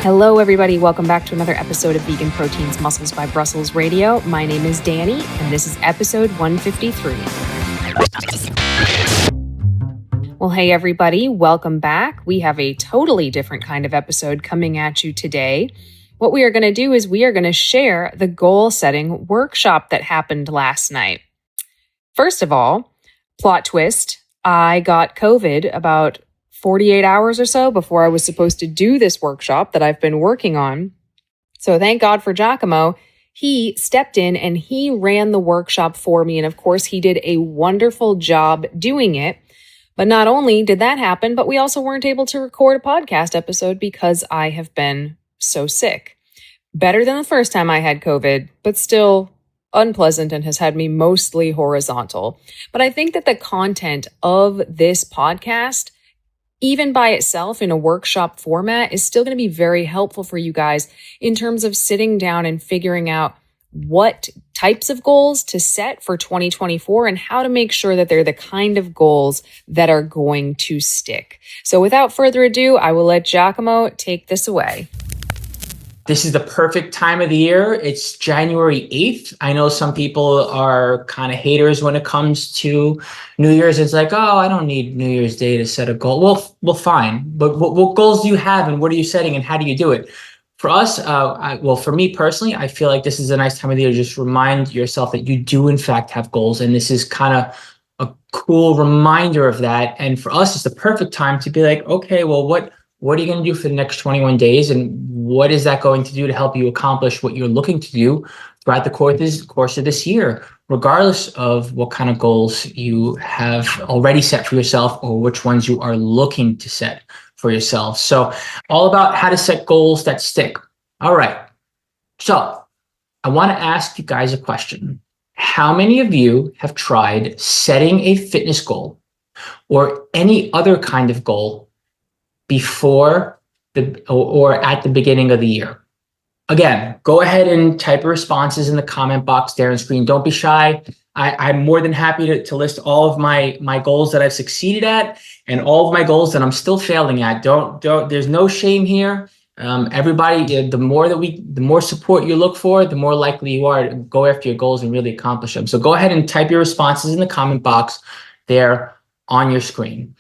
Hello, everybody. Welcome back to another episode of Vegan Proteins Muscles by Brussels Radio. My name is Danny, and this is episode 153. Well, hey, everybody. Welcome back. We have a totally different kind of episode coming at you today. What we are going to do is we are going to share the goal-setting workshop that happened last night. First of all, plot twist, I got COVID about 48 hours or so before I was supposed to do this workshop that I've been working on. So thank God for Giacomo. He stepped in and he ran the workshop for me. And of course, he did a wonderful job doing it. But not only did that happen, but we also weren't able to record a podcast episode because I have been so sick. Better than the first time I had COVID, but still unpleasant and has had me mostly horizontal. But I think that the content of this podcast, even by itself in a workshop format, is still going to be very helpful for you guys in terms of sitting down and figuring out what types of goals to set for 2024 and how to make sure that they're the kind of goals that are going to stick. So without further ado, I will let Giacomo take this away. This is the perfect time of the year. It's January 8th. I know some people are kind of haters when it comes to New Year's. It's like, oh, I don't need New Year's Day to set a goal. Well, fine. But what goals do you have and what are you setting and how do you do it? For us, for me personally, I feel like this is a nice time of the year to just remind yourself that you do in fact have goals. And this is kind of a cool reminder of that. And for us, it's the perfect time to be like, okay, well, what are you going to do for the next 21 days? And what is that going to do to help you accomplish what you're looking to do throughout the course of this year, regardless of what kind of goals you have already set for yourself or which ones you are looking to set for yourself. So all about how to set goals that stick. All right. So I want to ask you guys a question. How many of you have tried setting a fitness goal or any other kind of goal before or at the beginning of the year? Again, go ahead and type your responses in the comment box there on screen. Don't be shy. I'm more than happy to list all of my goals that I've succeeded at and all of my goals that I'm still failing at. Don't there's no shame here. Everybody, the more support you look for, the more likely you are to go after your goals and really accomplish them. So go ahead and type your responses in the comment box there on your screen.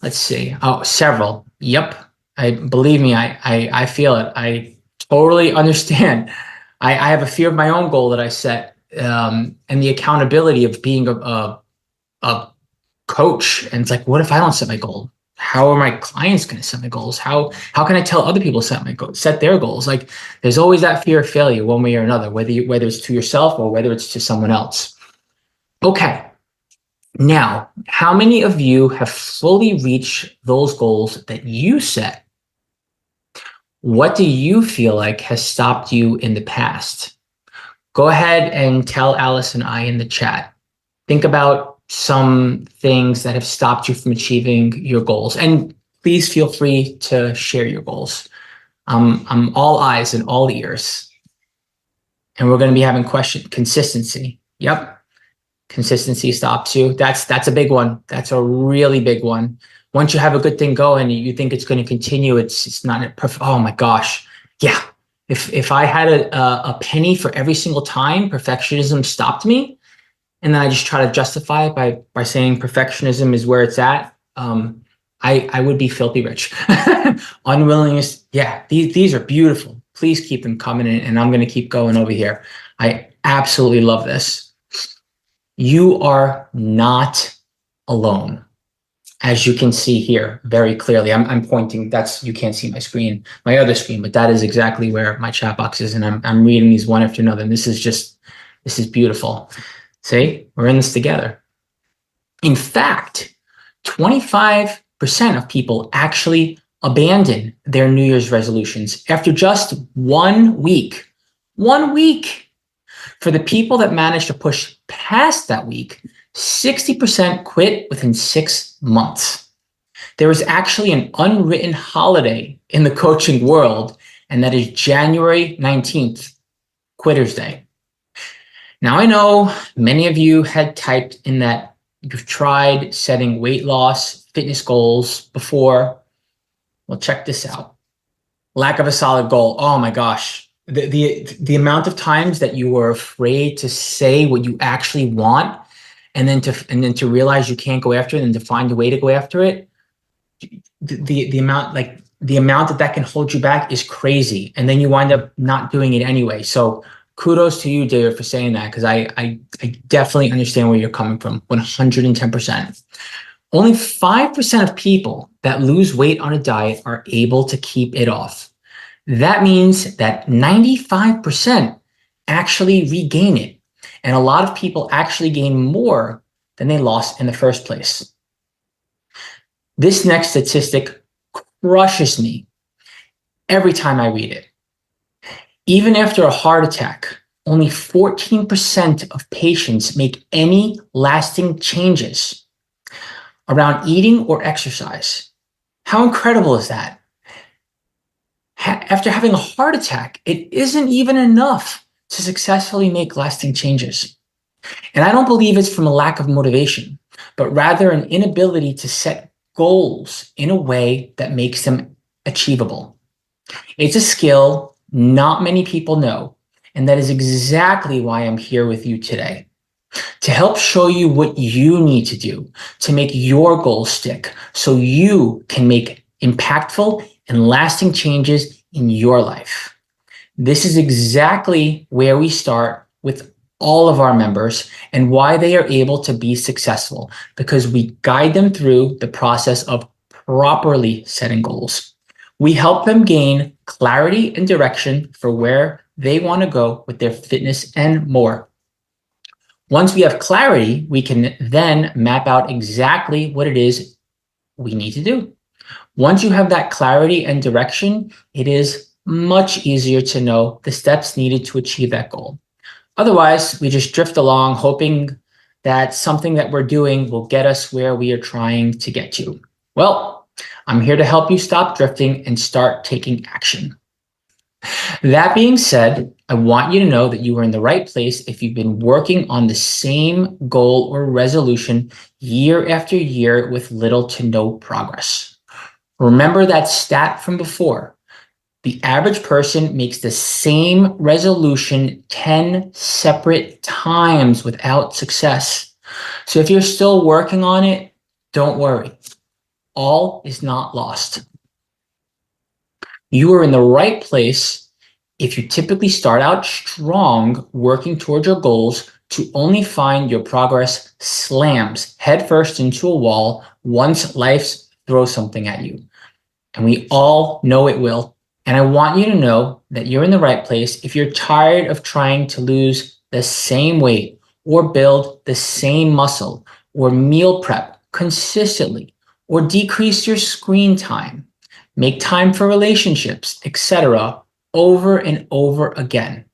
Let's see. Oh, several. Yep. Believe me, I feel it. I totally understand. I have a fear of my own goal that I set, and the accountability of being a coach. And it's like, what if I don't set my goal? How are my clients going to set my goals? How can I tell other people set their goals? Like, there's always that fear of failure one way or another, whether it's to yourself or whether it's to someone else. Okay. Now, how many of you have fully reached those goals that you set? What do you feel like has stopped you in the past? Go ahead and tell Alice and I in the chat. Think about some things that have stopped you from achieving your goals. And please feel free to share your goals. I'm all eyes and all ears. And we're going to be having consistency. Yep. Consistency stops you. That's a big one. That's a really big one. Once you have a good thing going, you think it's going to continue. It's not perfect. Oh my gosh. Yeah. If I had a penny for every single time perfectionism stopped me, and then I just try to justify it by saying perfectionism is where it's at, I would be filthy rich. Unwillingness. Yeah. These are beautiful. Please keep them coming in, and I'm going to keep going over here. I absolutely love this. You are not alone. As you can see here very clearly, I'm pointing, you can't see my other screen, but that is exactly where my chat box is. And I'm reading these one after another. And this is beautiful. See, we're in this together. In fact, 25% of people actually abandon their New Year's resolutions after just 1 week. 1 week. For the people that manage to push past that week, 60% quit within 6 months. There is actually an unwritten holiday in the coaching world, and that is January 19th, Quitter's Day. Now, I know many of you had typed in that you've tried setting weight loss, fitness goals before. Well, check this out. Lack of a solid goal. Oh my gosh. The amount of times that you were afraid to say what you actually want, and then to realize you can't go after it, and to find a way to go after it, the amount that can hold you back is crazy, and then you wind up not doing it anyway. So kudos to you, David, for saying that, because I definitely understand where you're coming from 110%. Only 5% of people that lose weight on a diet are able to keep it off. That means that 95% actually regain it. And a lot of people actually gain more than they lost in the first place. This next statistic crushes me every time I read it. Even after a heart attack, only 14% of patients make any lasting changes around eating or exercise. How incredible is that? After having a heart attack, it isn't even enough to successfully make lasting changes. And I don't believe it's from a lack of motivation, but rather an inability to set goals in a way that makes them achievable. It's a skill not many people know, and that is exactly why I'm here with you today, to help show you what you need to do to make your goals stick, so you can make impactful and lasting changes in your life. This is exactly where we start with all of our members, and why they are able to be successful, because we guide them through the process of properly setting goals. We help them gain clarity and direction for where they want to go with their fitness and more. Once we have clarity, we can then map out exactly what it is we need to do. Once you have that clarity and direction, it is much easier to know the steps needed to achieve that goal. Otherwise, we just drift along hoping that something that we're doing will get us where we are trying to get to. Well, I'm here to help you stop drifting and start taking action. That being said, I want you to know that you are in the right place if you've been working on the same goal or resolution year after year with little to no progress. Remember that stat from before. The average person makes the same resolution 10 separate times without success. So if you're still working on it, don't worry. All is not lost. You are in the right place if you typically start out strong working towards your goals, to only find your progress slams headfirst into a wall once life throws something at you. And we all know it will. And I want you to know that you're in the right place if you're tired of trying to lose the same weight, or build the same muscle, or meal prep consistently, or decrease your screen time, make time for relationships, etc., over and over again.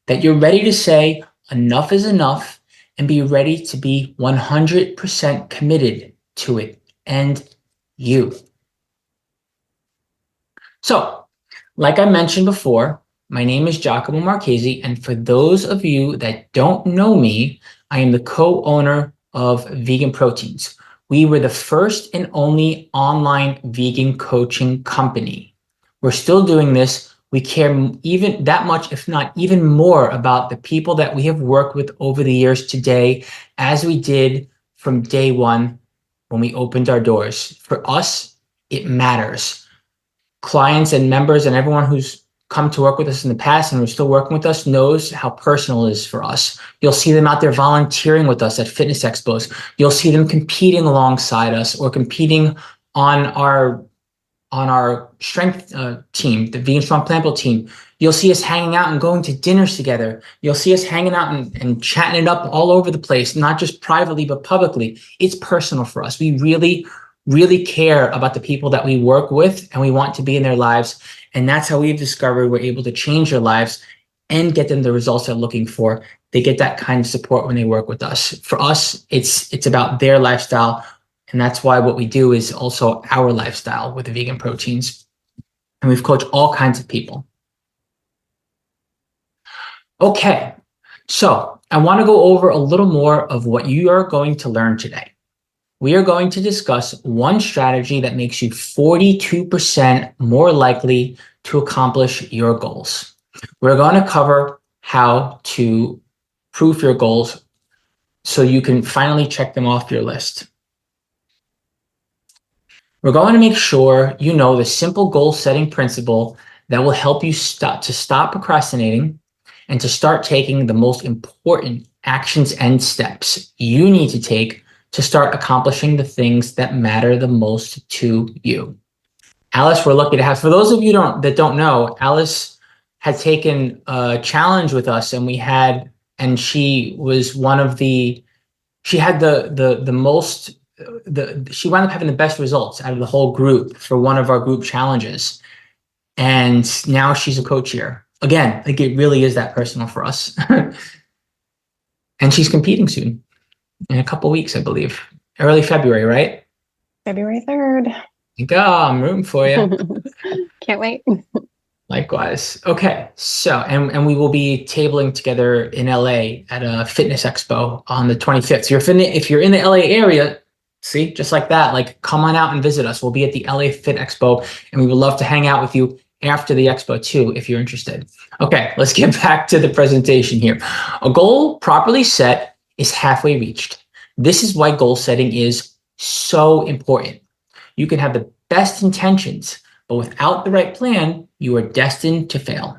That you're ready to say enough is enough, and be ready to be 100% committed to it and you. So, like I mentioned before, my name is Giacomo Marchese, and for those of you that don't know me, I am the co-owner of Vegan Proteins. We were the first and only online vegan coaching company. We're still doing this. We care even that much, if not even more, about the people that we have worked with over the years today, as we did from day one when we opened our doors. For us, it matters. Clients and members and everyone who's come to work with us in the past and who's still working with us knows how personal it is for us. You'll see them out there volunteering with us at fitness expos. You'll see them competing alongside us, or competing on our strength team, the Vegan Strong Plant Build team. You'll see us hanging out and going to dinners together. You'll see us hanging out and chatting it up all over the place, not just privately, but publicly. It's personal for us. We really care about the people that we work with, and we want to be in their lives. And that's how we've discovered we're able to change their lives and get them the results they're looking for. They get that kind of support when they work with us. For us, it's about their lifestyle. And that's why what we do is also our lifestyle with the Vegan Proteins. And we've coached all kinds of people. Okay, so I want to go over a little more of what you are going to learn today. We are going to discuss one strategy that makes you 42% more likely to accomplish your goals. We're going to cover how to proof your goals so you can finally check them off your list. We're going to make sure you know the simple goal setting principle that will help you stop procrastinating and to start taking the most important actions and steps you need to take to start accomplishing the things that matter the most to you. Alice, we're lucky to have, for those of you that don't know, Alice had taken a challenge with us, and she was she had the most, she wound up having the best results out of the whole group for one of our group challenges. And now she's a co-chair. Again, like it really is that personal for us. And she's competing soon in a couple weeks, I believe. Early February, right? February 3rd. Go, I'm rooting for you. Can't wait. Likewise. Okay, so and we will be tabling together in LA at a fitness expo on the 25th. So if you're in the LA area, see, just like that, like come on out and visit us. We'll be at the LA Fit Expo, and we would love to hang out with you after the expo too, if you're interested. Okay, let's get back to the presentation here. A goal properly set is halfway reached. This is why goal setting is so important. You can have the best intentions, but without the right plan, you are destined to fail.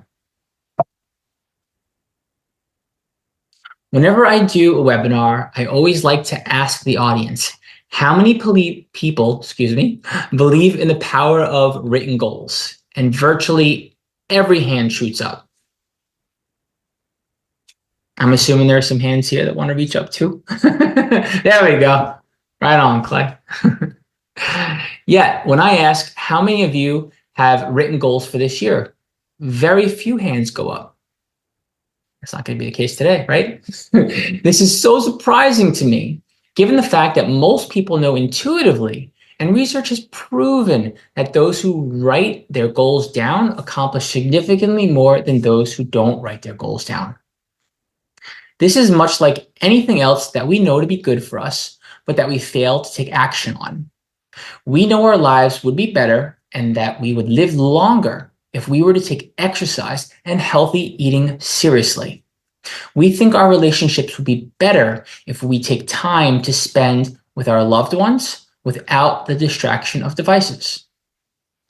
Whenever I do a webinar, I always like to ask the audience, how many people believe in the power of written goals? And virtually every hand shoots up. I'm assuming there are some hands here that want to reach up too. There we go. Right on, Clay. Yet, when I ask how many of you have written goals for this year, very few hands go up. That's not going to be the case today, right? This is so surprising to me, given the fact that most people know intuitively, and research has proven that those who write their goals down accomplish significantly more than those who don't write their goals down. This is much like anything else that we know to be good for us, but that we fail to take action on. We know our lives would be better and that we would live longer if we were to take exercise and healthy eating seriously. We think our relationships would be better if we take time to spend with our loved ones without the distraction of devices.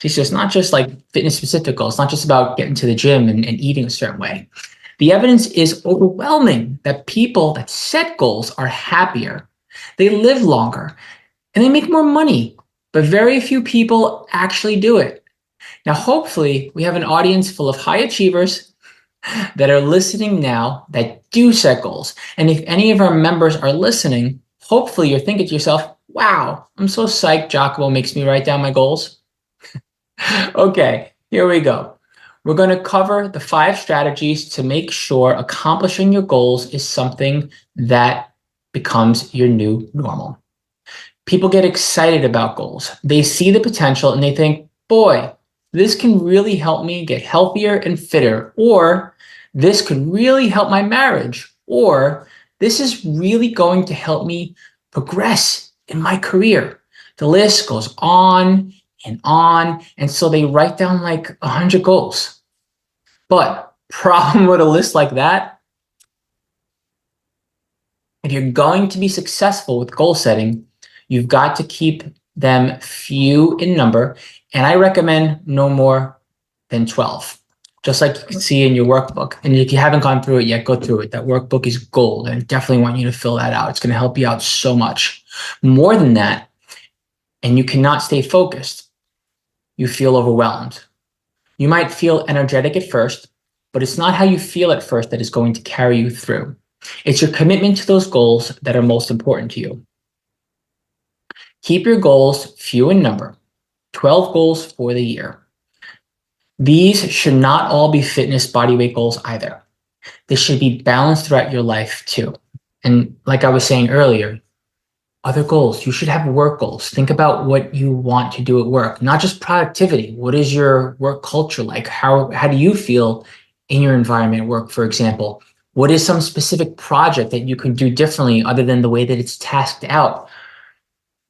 So it's not just like fitness specific goals. It's not just about getting to the gym and eating a certain way. The evidence is overwhelming that people that set goals are happier, they live longer, and they make more money, but very few people actually do it. Now, hopefully, we have an audience full of high achievers that are listening now that do set goals. And if any of our members are listening, hopefully you're thinking to yourself, wow, I'm so psyched Giacomo makes me write down my goals. Okay, here we go. We're going to cover the 5 strategies to make sure accomplishing your goals is something that becomes your new normal. People get excited about goals. They see the potential and they think, boy, this can really help me get healthier and fitter, or this could really help my marriage, or this is really going to help me progress in my career. The list goes on and on. And so they write down like 100 goals. But problem with a list like that, if you're going to be successful with goal setting, you've got to keep them few in number. And I recommend no more than 12, just like you can see in your workbook. And if you haven't gone through it yet, go through it. That workbook is gold. And I definitely want you to fill that out. It's going to help you out so much. More than that, and you cannot stay focused, you feel overwhelmed. You might feel energetic at first, but it's not how you feel at first that is going to carry you through. It's your commitment to those goals that are most important to you. Keep your goals few in number, 12 goals for the year. These should not all be fitness body weight goals either. They should be balanced throughout your life too. And like I was saying earlier, other goals, you should have work goals. Think about what you want to do at work, not just productivity. What is your work culture like? How do you feel in your environment at work, for example? What is some specific project that you can do differently other than the way that it's tasked out?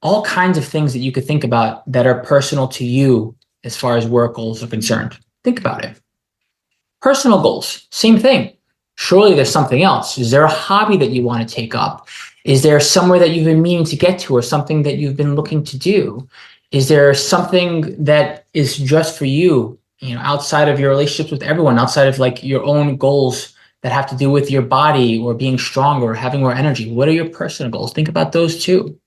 All kinds of things that you could think about that are personal to you as far as work goals are concerned. Think about it. Personal goals, same thing. Surely there's something else. Is there a hobby that you want to take up? Is there somewhere that you've been meaning to get to, or something that you've been looking to do? Is there something that is just for you, outside of your relationships with everyone, outside of like your own goals that have to do with your body or being stronger or having more energy? What are your personal goals? Think about those too.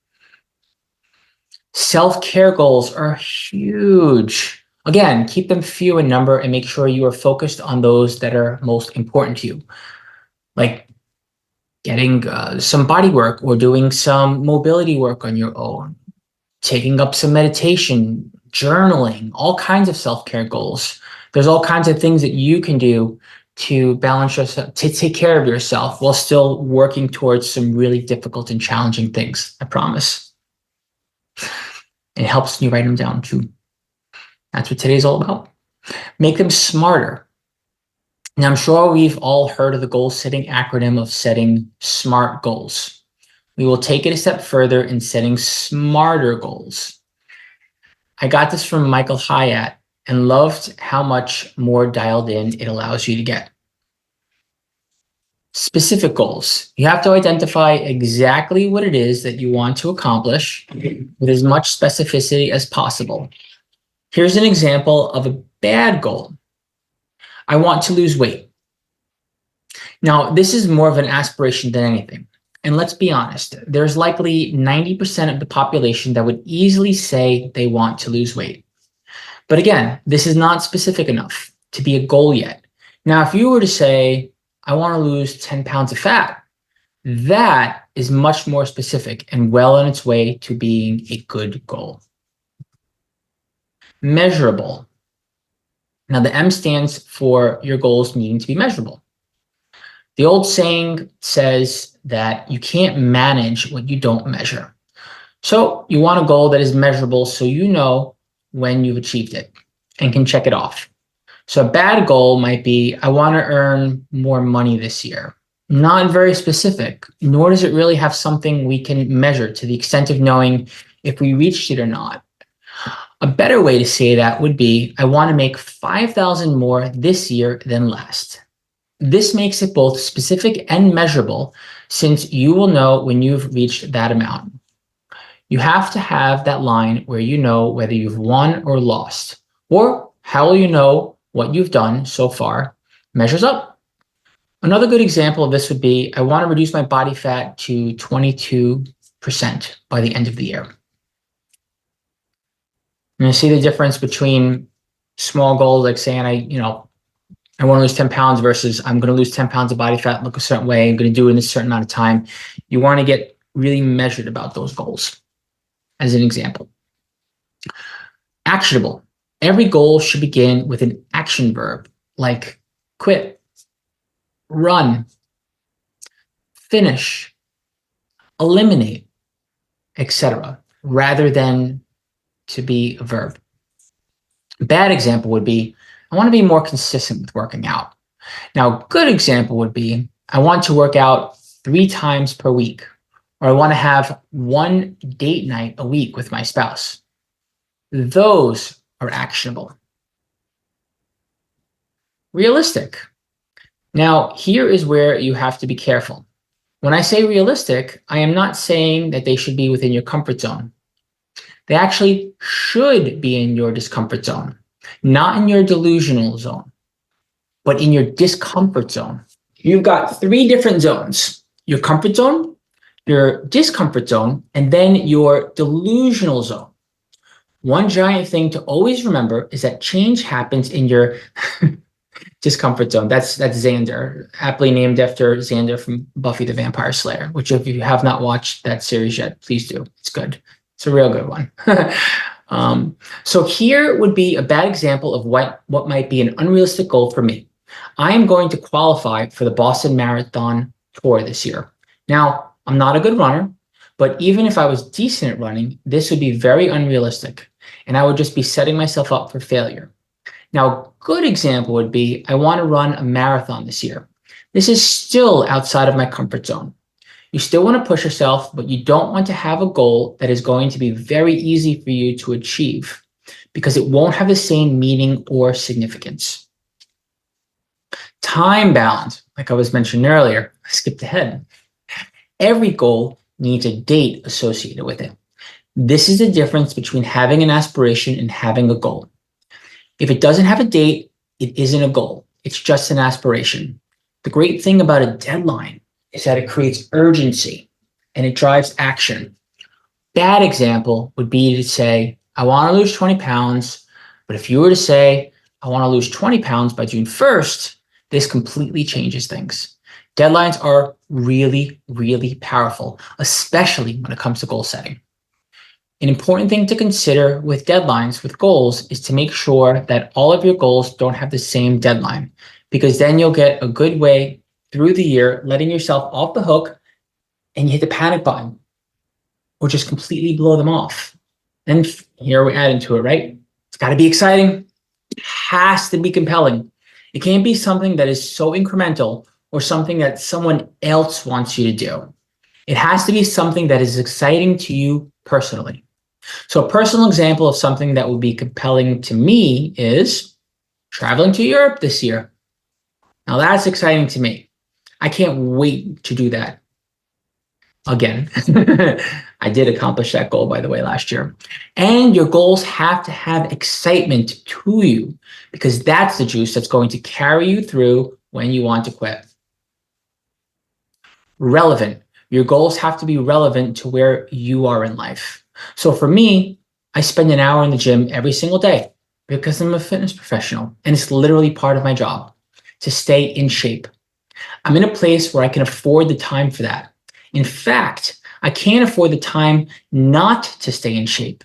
Self-care goals are huge. Again, keep them few in number and make sure you are focused on those that are most important to you. Like getting some body work or doing some mobility work on your own, taking up some meditation, journaling, all kinds of self-care goals. There's all kinds of things that you can do to balance yourself, to take care of yourself while still working towards some really difficult and challenging things, I promise. It helps you write them down too. That's what today's all about. Make them smarter. Now, I'm sure we've all heard of the goal setting acronym of setting SMART goals. We will take it a step further in setting smarter goals. I got this from Michael Hyatt and loved how much more dialed in it allows you to get. Specific goals. You have to identify exactly what it is that you want to accomplish with as much specificity as possible. Here's an example of a bad goal. I want to lose weight. Now, this is more of an aspiration than anything. And let's be honest, there's likely 90% of the population that would easily say they want to lose weight. But again, this is not specific enough to be a goal yet. Now, if you were to say, I want to lose 10 pounds of fat, that is much more specific and well on its way to being a good goal. Measurable. Now, the M stands for your goals needing to be measurable. The old saying says that you can't manage what you don't measure. So you want a goal that is measurable so you know when you've achieved it and can check it off. So a bad goal might be, I want to earn more money this year. Not very specific, nor does it really have something we can measure to the extent of knowing if we reached it or not. A better way to say that would be, I want to make 5,000 more this year than last. This makes it both specific and measurable, since you will know when you've reached that amount. You have to have that line where you know whether you've won or lost, or how will you know what you've done so far measures up. Another good example of this would be, I want to reduce my body fat to 22% by the end of the year. And you see the difference between small goals, like saying I want to lose 10 pounds versus I'm going to lose 10 pounds of body fat, look a certain way, I'm going to do it in a certain amount of time. You want to get really measured about those goals, as an example. Actionable. Every goal should begin with an action verb, like quit, run, finish, eliminate, etc., rather than to be a verb. A bad example would be, I want to be more consistent with working out. Now, a good example would be, I want to work out 3 times per week, or I want to have 1 date night a week with my spouse. Those are actionable. Realistic. Now, here is where you have to be careful. When I say realistic, I am not saying that they should be within your comfort zone. They actually should be in your discomfort zone, not in your delusional zone, but in your discomfort zone. You've got 3 different zones: your comfort zone, your discomfort zone, and then your delusional zone. One giant thing to always remember is that change happens in your discomfort zone. That's Xander, aptly named after Xander from Buffy the Vampire Slayer, which if you have not watched that series yet, please do. It's good. It's a real good one. So here would be a bad example of what might be an unrealistic goal for me. I am going to qualify for the Boston Marathon Tour this year. Now, I'm not a good runner, but even if I was decent at running, this would be very unrealistic, and I would just be setting myself up for failure. Now, a good example would be, I want to run a marathon this year. This is still outside of my comfort zone. You still want to push yourself, but you don't want to have a goal that is going to be very easy for you to achieve. because it won't have the same meaning or significance. Time bound, like I was mentioning earlier, I skipped ahead. Every goal needs a date associated with it. This is the difference between having an aspiration and having a goal. If it doesn't have a date, it isn't a goal. It's just an aspiration. The great thing about a deadline is that it creates urgency and it drives action. Bad example would be to say, I want to lose 20 pounds, but if you were to say, I want to lose 20 pounds by June 1st, this completely changes things. Deadlines are really, really powerful, especially when it comes to goal setting. An important thing to consider with deadlines, with goals, is to make sure that all of your goals don't have the same deadline, because then you'll get a good way through the year, letting yourself off the hook, and you hit the panic button, or just completely blow them off. And here we add into it, right? It's got to be exciting. It has to be compelling. It can't be something that is so incremental or something that someone else wants you to do. It has to be something that is exciting to you personally. So a personal example of something that would be compelling to me is traveling to Europe this year. Now that's exciting to me. I can't wait to do that. Again, I did accomplish that goal, by the way, last year. And your goals have to have excitement to you, because that's the juice that's going to carry you through when you want to quit. Relevant. Your goals have to be relevant to where you are in life. So for me, I spend an hour in the gym every single day because I'm a fitness professional, and it's literally part of my job to stay in shape. I'm in a place where I can afford the time for that. In fact, I can't afford the time not to stay in shape,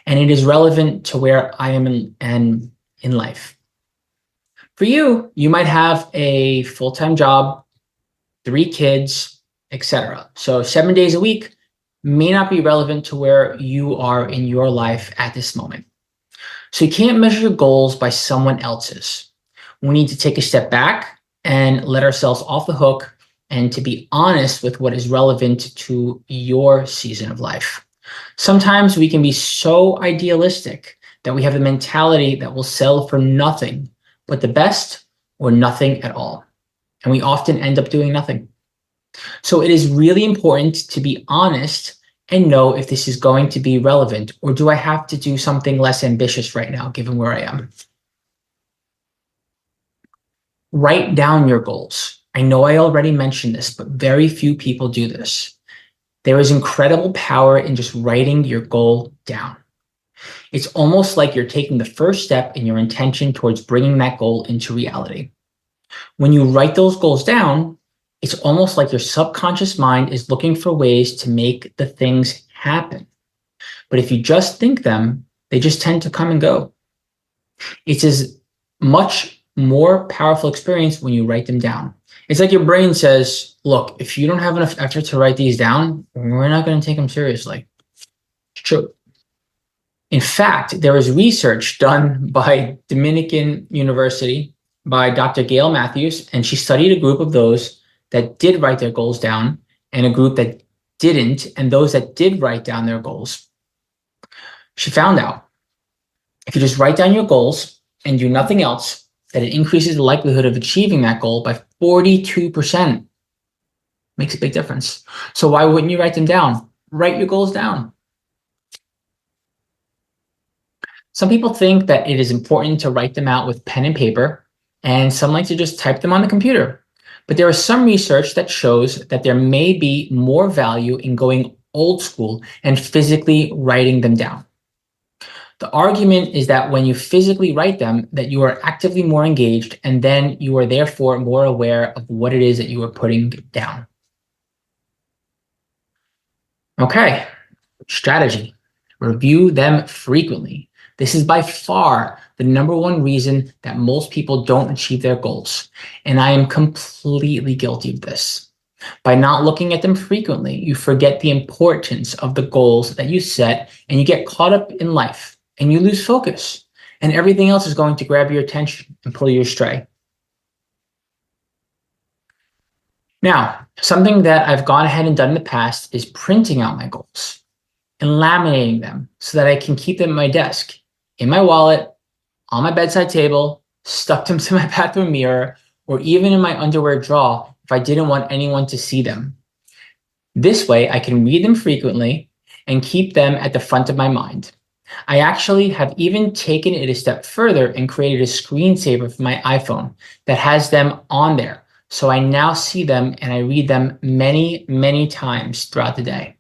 and it is relevant to where I am in life. For you, you might have a full-time job, 3 kids, etc. So 7 days a week may not be relevant to where you are in your life at this moment. So you can't measure your goals by someone else's. We need to take a step back and let ourselves off the hook, and to be honest with what is relevant to your season of life. Sometimes we can be so idealistic that we have a mentality that will sell for nothing but the best or nothing at all. And we often end up doing nothing. So it is really important to be honest and know if this is going to be relevant, or do I have to do something less ambitious right now, given where I am? Write down your goals. I know I already mentioned this, but very few people do this. There is incredible power in just writing your goal down. It's almost like you're taking the first step in your intention towards bringing that goal into reality. When you write those goals down, it's almost like your subconscious mind is looking for ways to make the things happen. But if you just think them, they just tend to come and go. It's as much more powerful experience when you write them down. It's like your brain says, look, if you don't have enough effort to write these down, we're not going to take them seriously. It's true. In fact, there was research done by Dominican University by Dr. Gail Matthews, and she studied a group of those that did write their goals down and a group that didn't, and those that did write down their goals. She found out if you just write down your goals and do nothing else, that it increases the likelihood of achieving that goal by 42%. Makes a big difference. So why wouldn't you write them down? Write your goals down. Some people think that it is important to write them out with pen and paper, and some like to just type them on the computer. But there is some research that shows that there may be more value in going old school and physically writing them down. The argument is that when you physically write them, that you are actively more engaged, and then you are therefore more aware of what it is that you are putting down. Okay, strategy. Review them frequently. This is by far the #1 reason that most people don't achieve their goals, and I am completely guilty of this. By not looking at them frequently, you forget the importance of the goals that you set, and you get caught up in life. And you lose focus, and everything else is going to grab your attention and pull you astray. Now, something that I've gone ahead and done in the past is printing out my goals and laminating them so that I can keep them at my desk. in my wallet, on my bedside table, stuck them to my bathroom mirror, or even in my underwear drawer if I didn't want anyone to see them. This way, I can read them frequently and keep them at the front of my mind. I actually have even taken it a step further and created a screensaver for my iPhone that has them on there. So I now see them and I read them many, many times throughout the day.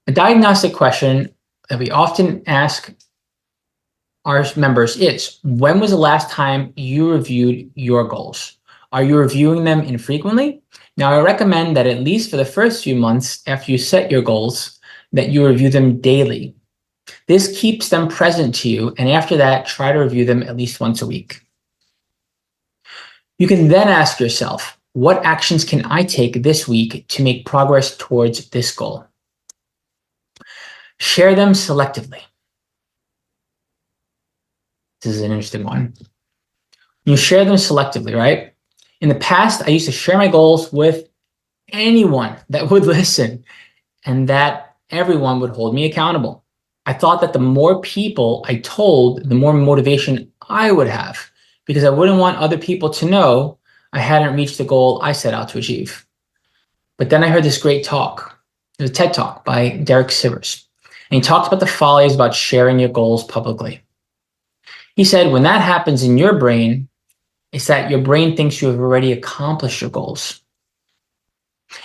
A diagnostic question that we often ask our members is, when was the last time you reviewed your goals? Are you reviewing them infrequently? Now, I recommend that at least for the first few months after you set your goals, that you review them daily. This keeps them present to you, and after that, try to review them at least once a week. You can then ask yourself, what actions can I take this week to make progress towards this goal? Share them selectively. This is an interesting one. You share them selectively, right? In the past, I used to share my goals with anyone that would listen and that everyone would hold me accountable. I thought that the more people I told, the more motivation I would have, because I wouldn't want other people to know I hadn't reached the goal I set out to achieve. But then I heard this great talk. It was a TED Talk by Derek Sivers, and he talked about the follies about sharing your goals publicly. He said, when that happens in your brain, it's that your brain thinks you have already accomplished your goals.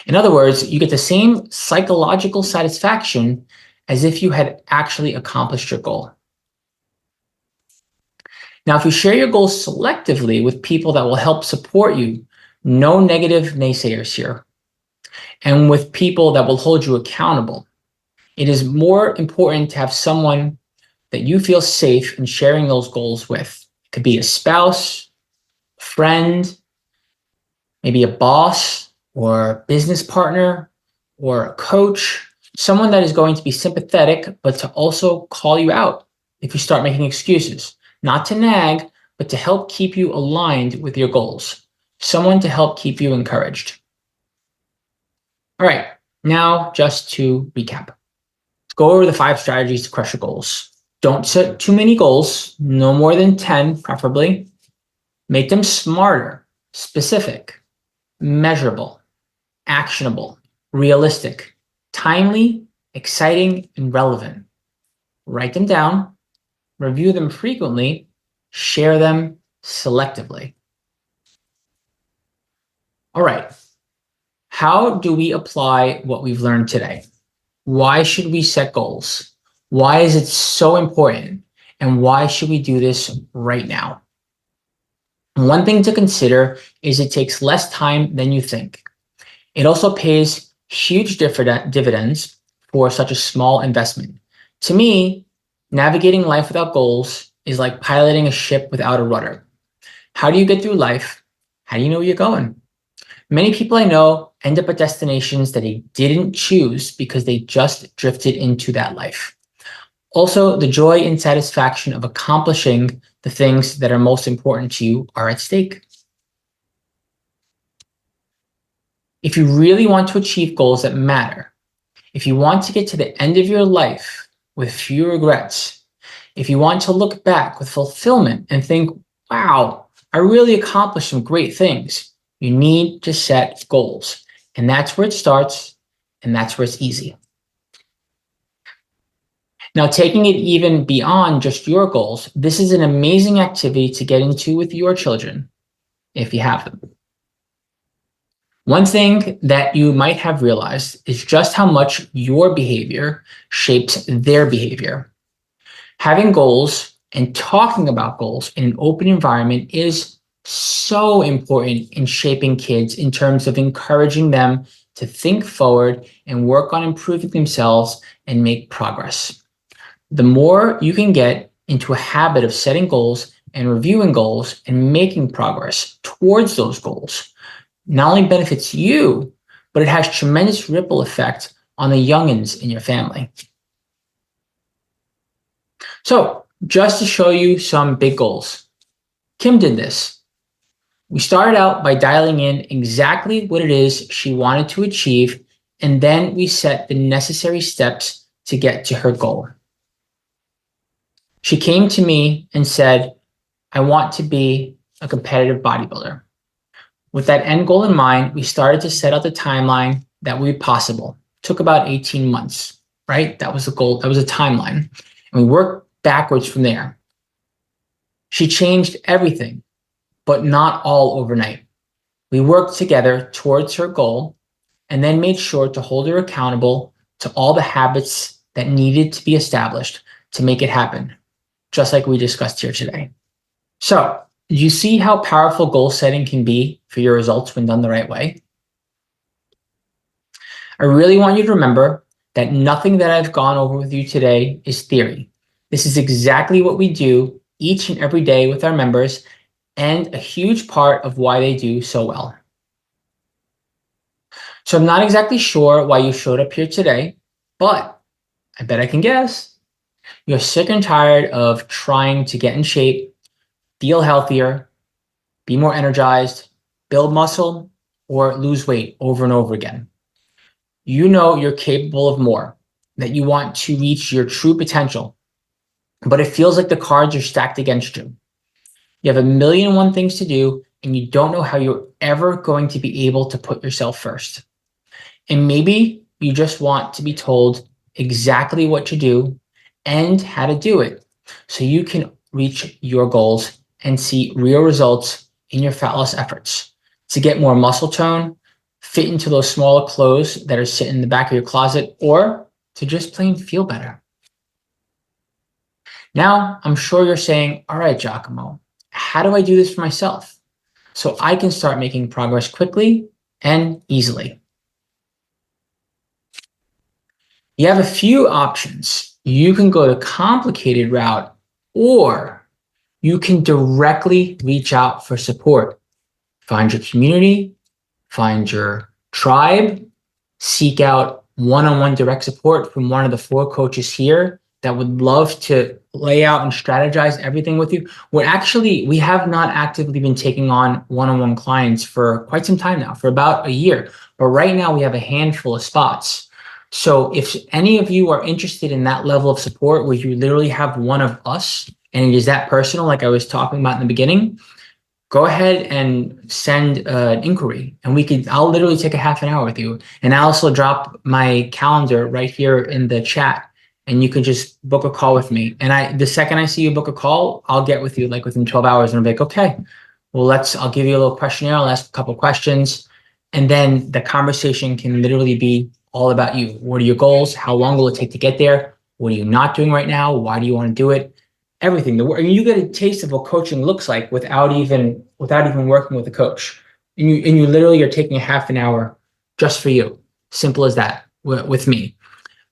In other words, you get the same psychological satisfaction as if you had actually accomplished your goal. Now, if you share your goals selectively with people that will help support you, no negative naysayers here, and with people that will hold you accountable, it is more important to have someone that you feel safe in sharing those goals with. It could be a spouse, a friend, maybe a boss or business partner or a coach, someone that is going to be sympathetic, but to also call you out if you start making excuses, not to nag, but to help keep you aligned with your goals, someone to help keep you encouraged. All right, now just to recap. Let's go over the 5 strategies to crush your goals. Don't set too many goals, no more than 10 preferably. Make them smarter, specific, measurable, actionable, realistic, timely, exciting, and relevant. Write them down, review them frequently, share them selectively. All right, how do we apply what we've learned today? Why should we set goals? Why is it so important? And why should we do this right now? One thing to consider is it takes less time than you think. It also pays huge dividends for such a small investment. To me, navigating life without goals is like piloting a ship without a rudder. How do you get through life? How do you know where you're going? Many people I know end up at destinations that they didn't choose because they just drifted into that life. Also, the joy and satisfaction of accomplishing the things that are most important to you are at stake. If you really want to achieve goals that matter, if you want to get to the end of your life with few regrets, if you want to look back with fulfillment and think, wow, I really accomplished some great things, you need to set goals. And that's where it starts, and that's where it's easy. Now, taking it even beyond just your goals, this is an amazing activity to get into with your children, if you have them. One thing that you might have realized is just how much your behavior shapes their behavior. Having goals and talking about goals in an open environment is so important in shaping kids in terms of encouraging them to think forward and work on improving themselves and make progress. The more you can get into a habit of setting goals and reviewing goals and making progress towards those goals, not only benefits you, but it has tremendous ripple effect on the youngins in your family. So just to show you some big goals, Kim did this. We started out by dialing in exactly what it is she wanted to achieve, and then we set the necessary steps to get to her goal. She came to me and said, I want to be a competitive bodybuilder. With that end goal in mind, we started to set out the timeline that would be possible. It took about 18 months, right? That was the goal. That was a timeline. And we worked backwards from there. She changed everything, but not all overnight. We worked together towards her goal and then made sure to hold her accountable to all the habits that needed to be established to make it happen, just like we discussed here today. So, do you see how powerful goal setting can be for your results when done the right way? I really want you to remember that nothing that I've gone over with you today is theory. This is exactly what we do each and every day with our members, and a huge part of why they do so well. So I'm not exactly sure why you showed up here today, but I bet I can guess. You're sick and tired of trying to get in shape, feel healthier, be more energized, build muscle, or lose weight over and over again. You know you're capable of more, that you want to reach your true potential, but it feels like the cards are stacked against you. You have a million and one things to do, and you don't know how you're ever going to be able to put yourself first. And maybe you just want to be told exactly what to do and how to do it so you can reach your goals and see real results in your fat loss efforts to get more muscle tone, fit into those smaller clothes that are sitting in the back of your closet, or to just plain feel better. Now, I'm sure you're saying, all right, Giacomo, how do I do this for myself so I can start making progress quickly and easily? You have a few options. You can go the complicated route, or you can directly reach out for support. Find your community, find your tribe, seek out one-on-one direct support from one of the 4 coaches here that would love to lay out and strategize everything with you. We have not actively been taking on one-on-one clients for quite some time now, for about a year. But right now we have a handful of spots. So if any of you are interested in that level of support where you literally have one of us and it is that personal, like I was talking about in the beginning, go ahead and send an inquiry, and I'll literally take a half an hour with you. And I'll also drop my calendar right here in the chat, and you can just book a call with me. And the second I see you book a call, I'll get with you like within 12 hours and I'll be like, okay, well, I'll give you a little questionnaire. I'll ask a couple of questions, and then the conversation can literally be all about you. What are your goals? How long will it take to get there? What are you not doing right now? Why do you want to do it? Everything. You get a taste of what coaching looks like without even working with a coach. And you literally are taking a half an hour just for you. Simple as that with me.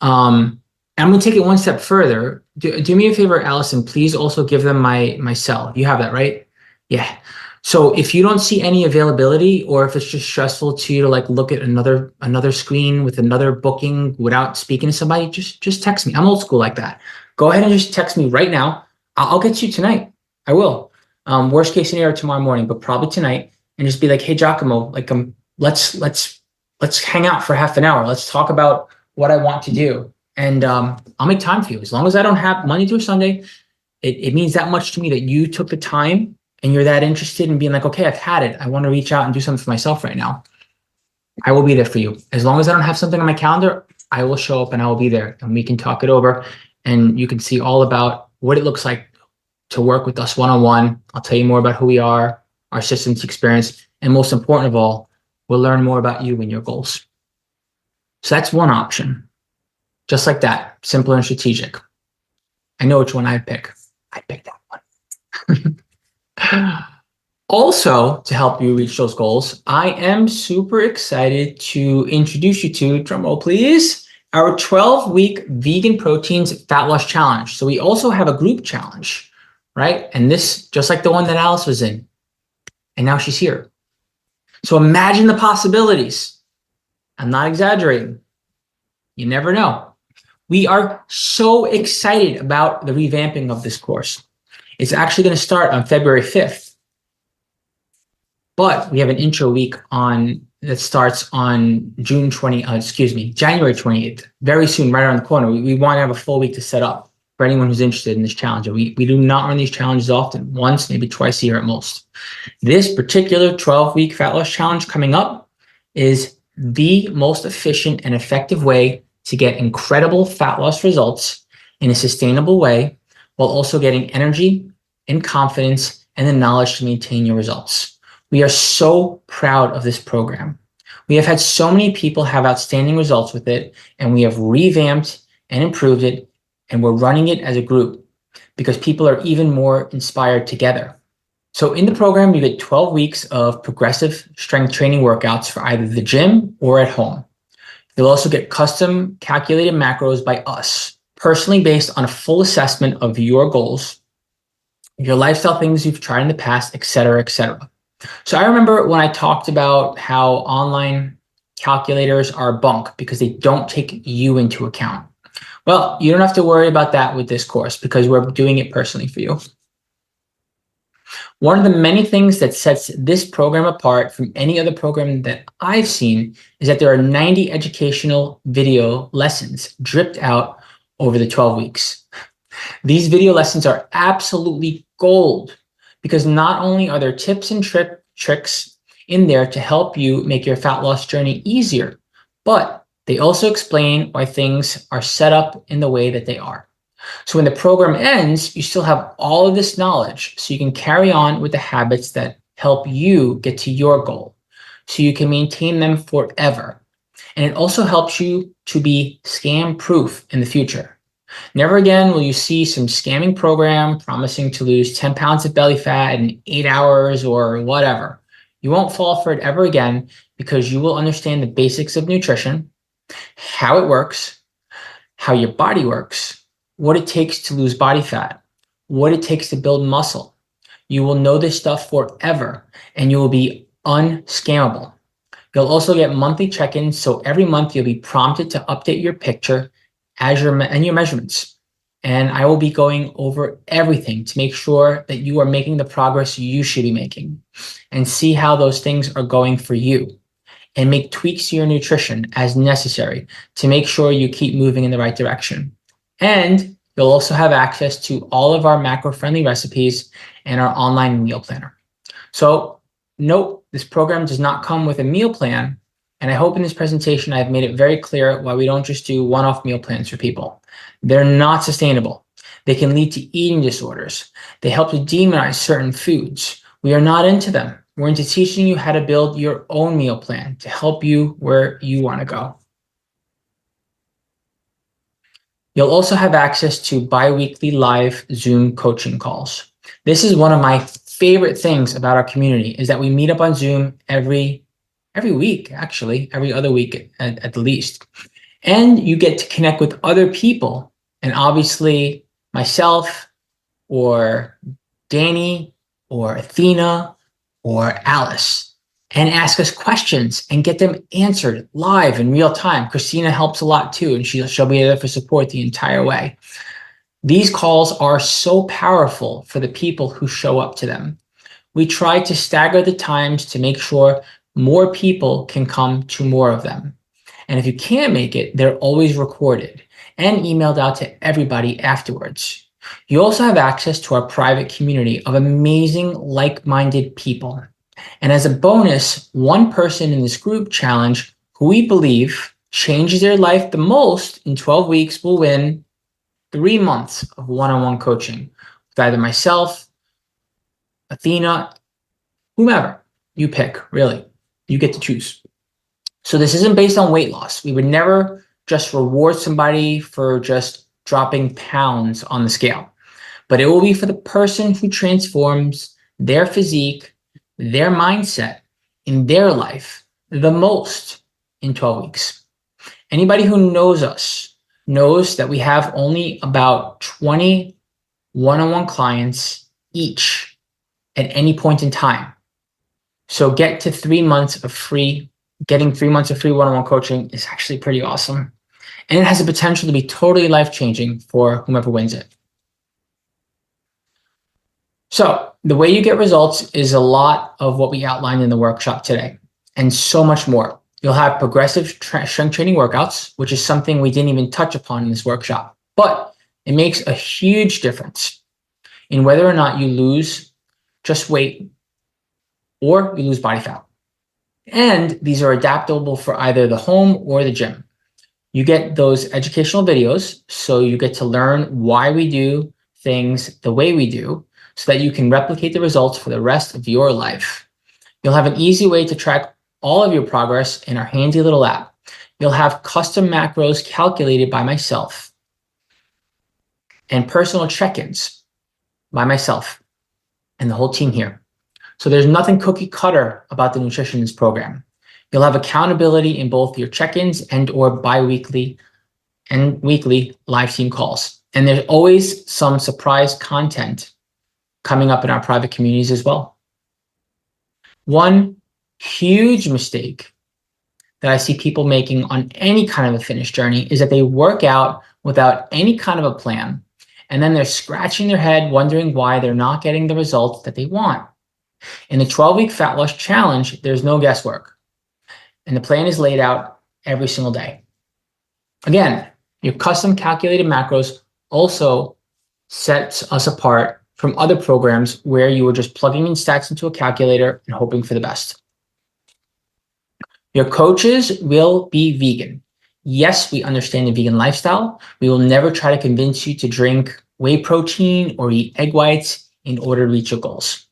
I'm going to take it one step further. Do me a favor, Allison, please also give them my cell. You have that, right? Yeah. So if you don't see any availability, or if it's just stressful to you to like look at another screen with another booking without speaking to somebody, just text me. I'm old school like that. Go ahead and just text me right now. I'll get you tonight. I will. Worst case scenario tomorrow morning, but probably tonight, and just be like, hey, Giacomo, like let's hang out for half an hour. Let's talk about what I want to do. And I'll make time for you. As long as I don't have Monday through Sunday, it means that much to me that you took the time and you're that interested in being like, okay, I've had it. I want to reach out and do something for myself right now. I will be there for you. As long as I don't have something on my calendar, I will show up and I will be there, and we can talk it over, and you can see all about what it looks like to work with us one-on-one. I'll tell you more about who we are, our systems experience, and most important of all, we'll learn more about you and your goals. So that's one option. Just like that, simple and strategic. I know which one I'd pick. I'd pick that one. Also, to help you reach those goals, I am super excited to introduce you to, drumroll please, our 12-week vegan proteins fat loss challenge. So we also have a group challenge, right? And this, just like the one that Alice was in, and now she's here. So imagine the possibilities. I'm not exaggerating. You never know. We are so excited about the revamping of this course. It's actually going to start on February 5th. But we have an intro week that starts on January 28th. Very soon, right around the corner. We want to have a full week to set up. for anyone who's interested in this challenge. We do not run these challenges often, once, maybe twice a year at most. This particular 12-week fat loss challenge coming up is the most efficient and effective way to get incredible fat loss results in a sustainable way, while also getting energy and confidence and the knowledge to maintain your results. We are so proud of this program. We have had so many people have outstanding results with it, and we have revamped and improved it, and we're running it as a group because people are even more inspired together. So in the program, you get 12 weeks of progressive strength training workouts for either the gym or at home. You'll also get custom calculated macros by us, personally based on a full assessment of your goals, your lifestyle things you've tried in the past, et cetera, et cetera. So I remember when I talked about how online calculators are bunk because they don't take you into account. Well, you don't have to worry about that with this course because we're doing it personally for you. One of the many things that sets this program apart from any other program that I've seen is that there are 90 educational video lessons dripped out over the 12 weeks. These video lessons are absolutely gold because not only are there tips and tricks in there to help you make your fat loss journey easier, but they also explain why things are set up in the way that they are. So when the program ends, you still have all of this knowledge so you can carry on with the habits that help you get to your goal so you can maintain them forever. And it also helps you to be scam proof in the future. Never again will you see some scamming program promising to lose 10 pounds of belly fat in 8 hours or whatever. You won't fall for it ever again because you will understand the basics of nutrition, how it works, how your body works, what it takes to lose body fat, what it takes to build muscle. You will know this stuff forever and you will be unscammable. You'll also get monthly check-ins, so every month you'll be prompted to update your picture and your measurements. And I will be going over everything to make sure that you are making the progress you should be making and see how those things are going for you and make tweaks to your nutrition as necessary to make sure you keep moving in the right direction. And you'll also have access to all of our macro-friendly recipes and our online meal planner. So note, this program does not come with a meal plan. And I hope in this presentation, I've made it very clear why we don't just do one-off meal plans for people. They're not sustainable. They can lead to eating disorders. They help to demonize certain foods. We are not into them. We're into teaching you how to build your own meal plan to help you where you want to go. You'll also have access to bi-weekly live Zoom coaching calls. This is one of my favorite things about our community is that we meet up on Zoom every week, actually, every other week at the least. And you get to connect with other people. And obviously myself or Danny or Athena or Alice, and ask us questions and get them answered live in real time. Christina helps a lot too, and she'll be there for support the entire way. These calls are so powerful for the people who show up to them. We try to stagger the times to make sure more people can come to more of them. And if you can't make it, they're always recorded and emailed out to everybody afterwards. You also have access to our private community of amazing, like-minded people. And as a bonus, one person in this group challenge who we believe changes their life the most in 12 weeks will win 3 months of one-on-one coaching with either myself, Athena, whomever you pick, really. You get to choose. So this isn't based on weight loss. We would never just reward somebody for just dropping pounds on the scale, but it will be for the person who transforms their physique, their mindset in their life the most in 12 weeks. Anybody who knows us knows that we have only about 20 one-on-one clients each at any point in time. So getting 3 months of free one-on-one coaching is actually pretty awesome. And it has the potential to be totally life-changing for whomever wins it. So the way you get results is a lot of what we outlined in the workshop today and so much more. You'll have progressive strength training workouts, which is something we didn't even touch upon in this workshop, but It makes a huge difference in whether or not you lose just weight or you lose body fat. And these are adaptable for either the home or the gym. You get those educational videos, so you get to learn why we do things the way we do, so that you can replicate the results for the rest of your life. You'll have an easy way to track all of your progress in our handy little app. You'll have custom macros calculated by myself and personal check-ins by myself and the whole team here. So there's nothing cookie cutter about the nutritionist program. You'll have accountability in both your check-ins and or bi-weekly and weekly live team calls. And there's always some surprise content coming up in our private communities as well. One huge mistake that I see people making on any kind of a fitness journey is that they work out without any kind of a plan. And then they're scratching their head wondering why they're not getting the results that they want. In the 12-week fat loss challenge, there's no guesswork. And the plan is laid out every single day. Again, your custom calculated macros also sets us apart from other programs where you are just plugging in stats into a calculator and hoping for the best. Your coaches will be vegan. Yes, we understand the vegan lifestyle. We will never try to convince you to drink whey protein or eat egg whites in order to reach your goals.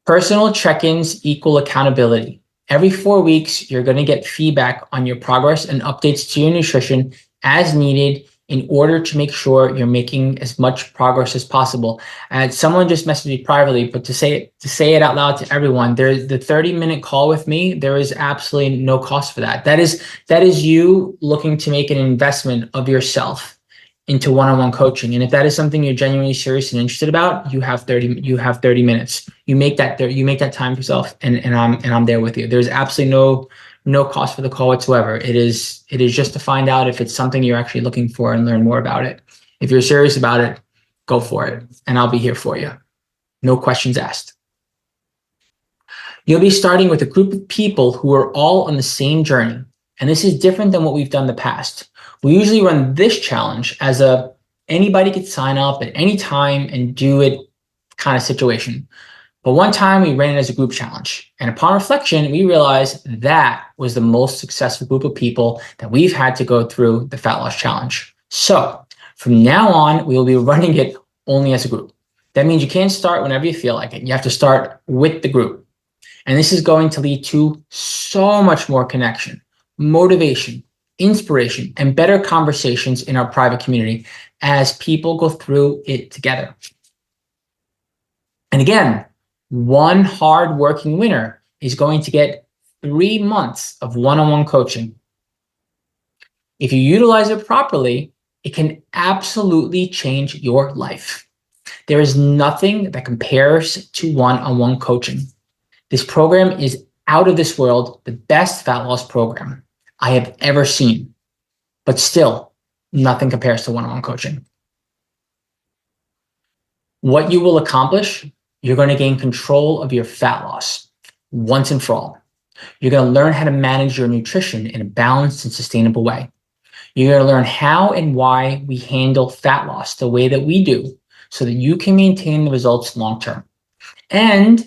Personal check-ins equal accountability. Every 4 weeks, you're going to get feedback on your progress and updates to your nutrition as needed in order to make sure you're making as much progress as possible. And someone just messaged me privately, but to say it out loud to everyone, there's the 30-minute call with me. There is absolutely no cost for that. That is you looking to make an investment of yourself into one-on-one coaching. And if that is something you're genuinely serious and interested about, you have 30 minutes. You make that time for yourself, and I'm there with you. There's absolutely no cost for the call whatsoever. It is just to find out if it's something you're actually looking for and learn more about it. If you're serious about it, go for it, and I'll be here for you. No questions asked. You'll be starting with a group of people who are all on the same journey. And this is different than what we've done in the past. We usually run this challenge as anybody could sign up at any time and do it kind of situation. But one time we ran it as a group challenge. And upon reflection, we realized that was the most successful group of people that we've had to go through the fat loss challenge. So from now on, we will be running it only as a group. That means you can't start whenever you feel like it. You have to start with the group. And this is going to lead to so much more connection, motivation, inspiration, and better conversations in our private community as people go through it together. And again, one hard-working winner is going to get 3 months of one-on-one coaching. If you utilize it properly, it can absolutely change your life. There is nothing that compares to one-on-one coaching. This program is out of this world, the best fat loss program I have ever seen, but still nothing compares to one-on-one coaching. What you will accomplish, you're going to gain control of your fat loss once and for all. You're going to learn how to manage your nutrition in a balanced and sustainable way. You're going to learn how and why we handle fat loss the way that we do so that you can maintain the results long-term. And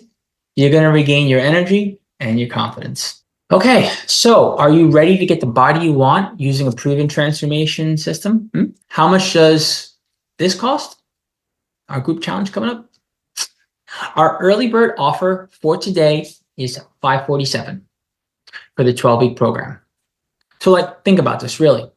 you're going to regain your energy and your confidence. Okay, so are you ready to get the body you want using a proven transformation system? How much does this cost? Our group challenge coming up? Our early bird offer for today is $547 for the 12-week program. So think about this, really.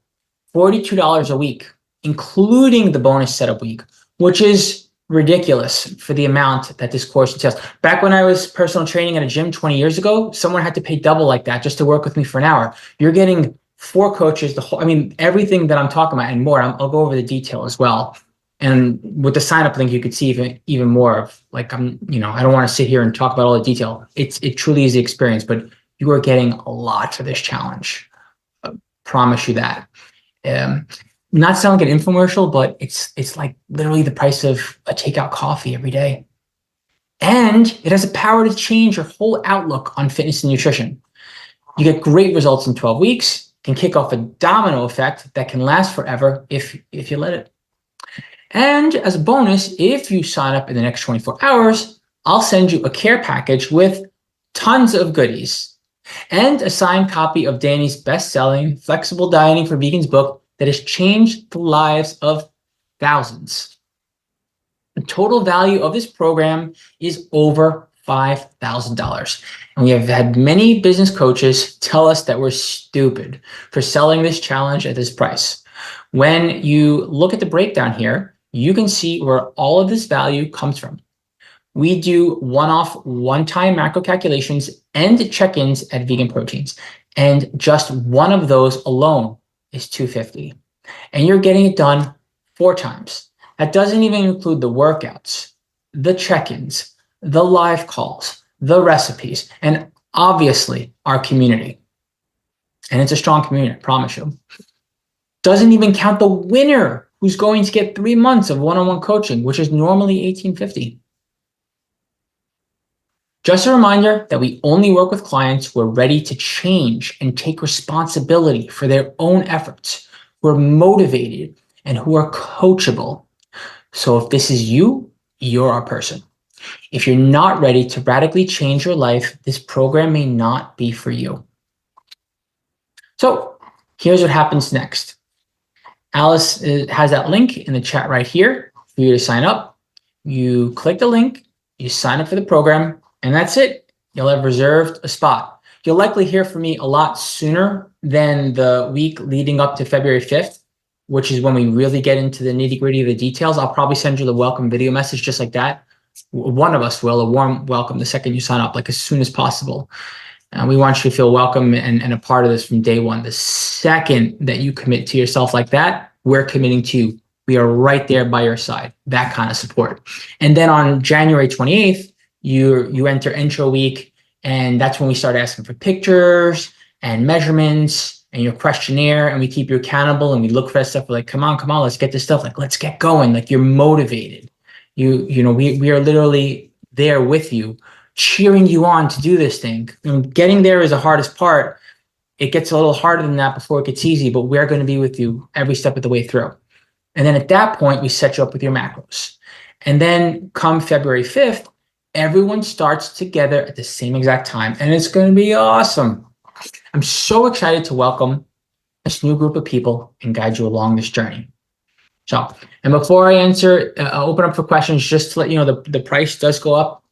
$42 a week, including the bonus setup week, which is ridiculous for the amount that this course entails. Back when I was personal training at a gym 20 years ago, someone had to pay double like that just to work with me for an hour. You're getting 4 coaches, everything that I'm talking about and more. I'll go over the detail as well. And with the sign up link, you could see even more of I don't want to sit here and talk about all the detail. It truly is the experience, but you are getting a lot for this challenge. I promise you that. Not sound like an infomercial, but it's like literally the price of a takeout coffee every day. And it has the power to change your whole outlook on fitness and nutrition. You get great results in 12 weeks, can kick off a domino effect that can last forever if you let it. And as a bonus, if you sign up in the next 24 hours, I'll send you a care package with tons of goodies and a signed copy of Danny's best-selling Flexible Dieting for Vegans book that has changed the lives of thousands. The total value of this program is over $5,000. And we have had many business coaches tell us that we're stupid for selling this challenge at this price. When you look at the breakdown here, you can see where all of this value comes from. We do one-time macro calculations and check-ins at Vegan Proteins. And just one of those alone is $250. And you're getting it done 4 times. That doesn't even include the workouts, the check-ins, the live calls, the recipes, and obviously our community. And it's a strong community, I promise you. Doesn't even count the winner who's going to get 3 months of one-on-one coaching, which is normally $1,850. Just a reminder that we only work with clients who are ready to change and take responsibility for their own efforts, who are motivated, and who are coachable. So if this is you, you're our person. If you're not ready to radically change your life, this program may not be for you. So here's what happens next. Alice has that link in the chat right here for you to sign up. You click the link, you sign up for the program, and that's it. You'll have reserved a spot. You'll likely hear from me a lot sooner than the week leading up to February 5th, which is when we really get into the nitty-gritty of the details. I'll probably send you the welcome video message just like that. One of us will, a warm welcome the second you sign up, like as soon as possible. We want you to feel welcome and a part of this from day one. The second that you commit to yourself like that, we're committing to you. We are right there by your side, that kind of support. And then on January 28th, you enter intro week, and that's when we start asking for pictures and measurements and your questionnaire, and we keep you accountable, and we look for that stuff. We're like, come on, let's get this stuff. Like, let's get going. Like, you're motivated. We are literally there with you, cheering you on to do this thing. And getting there is the hardest part. It gets a little harder than that before it gets easy, but we're going to be with you every step of the way through. And then at that point, we set you up with your macros. And then come February 5th, everyone starts together at the same exact time, and it's going to be awesome. I'm so excited to welcome this new group of people and guide you along this journey. So, and before I answer, open up for questions, just to let you know, the price does go up.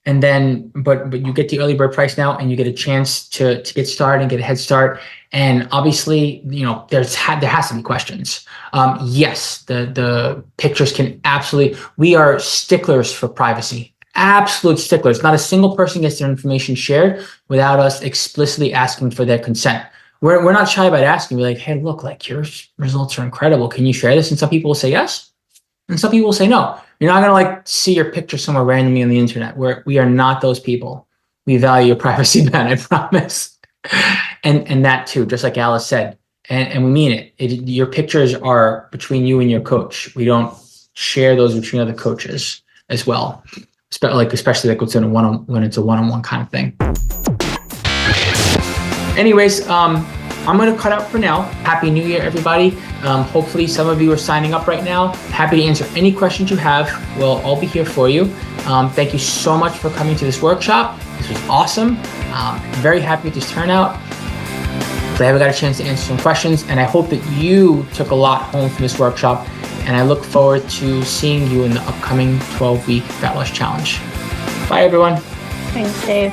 And then, but you get the early bird price now, and you get a chance to get started and get a head start. And obviously, there has to be questions. Yes, the pictures can absolutely. We are sticklers for privacy, absolute sticklers. Not a single person gets their information shared without us explicitly asking for their consent. We're not shy about asking. We're like, hey, look, like your results are incredible. Can you share this? And some people will say yes, and some people will say no. You're not gonna see your picture somewhere randomly on the internet. We are not those people. We value your privacy, Ben, I promise. And that too, just like Alice said, and we mean it. Your pictures are between you and your coach. We don't share those between other coaches as well. Especially like when it's a one-on-one kind of thing. Anyways, I'm going to cut out for now. Happy New Year, everybody. Hopefully some of you are signing up right now. Happy to answer any questions you have. We'll all be here for you. Thank you so much for coming to this workshop. This was awesome. Very happy with this turnout. Glad we got a chance to answer some questions, and I hope that you took a lot home from this workshop, and I look forward to seeing you in the upcoming 12-week Fat Loss Challenge. Bye, everyone. Thanks, Dave.